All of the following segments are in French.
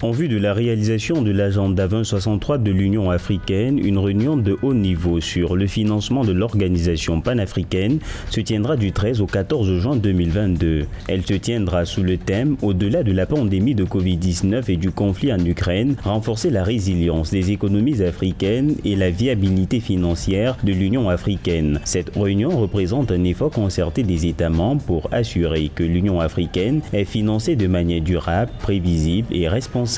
En vue de la réalisation de l'agenda 2063 de l'Union africaine, une réunion de haut niveau sur le financement de l'organisation panafricaine se tiendra du 13 au 14 juin 2022. Elle se tiendra sous le thème « Au-delà de la pandémie de Covid-19 et du conflit en Ukraine, renforcer la résilience des économies africaines et la viabilité financière de l'Union africaine ». Cette réunion représente un effort concerté des États membres pour assurer que l'Union africaine est financée de manière durable, prévisible et responsable.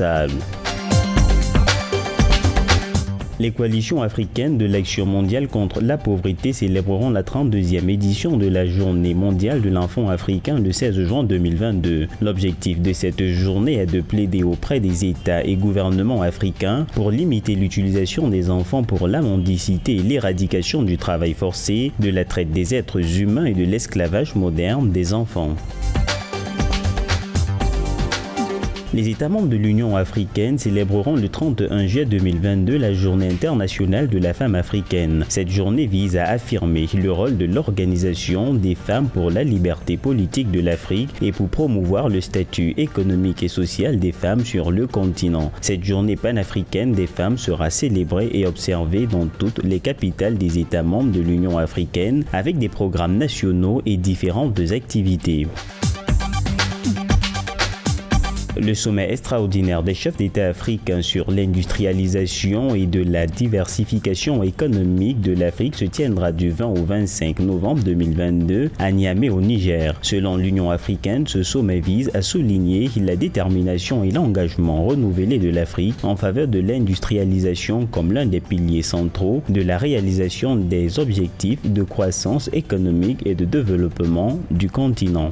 Les coalitions africaines de l'Action mondiale contre la pauvreté célébreront la 32e édition de la Journée mondiale de l'enfant africain le 16 juin 2022. L'objectif de cette journée est de plaider auprès des États et gouvernements africains pour limiter l'utilisation des enfants pour la mendicité et l'éradication du travail forcé, de la traite des êtres humains et de l'esclavage moderne des enfants. Les États membres de l'Union africaine célébreront le 31 juillet 2022 la Journée internationale de la femme africaine. Cette journée vise à affirmer le rôle de l'Organisation des femmes pour la liberté politique de l'Afrique et pour promouvoir le statut économique et social des femmes sur le continent. Cette journée panafricaine des femmes sera célébrée et observée dans toutes les capitales des États membres de l'Union africaine avec des programmes nationaux et différentes activités. Le sommet extraordinaire des chefs d'État africains sur l'industrialisation et de la diversification économique de l'Afrique se tiendra du 20 au 25 novembre 2022 à Niamey au Niger. Selon l'Union africaine, ce sommet vise à souligner la détermination et l'engagement renouvelé de l'Afrique en faveur de l'industrialisation comme l'un des piliers centraux de la réalisation des objectifs de croissance économique et de développement du continent.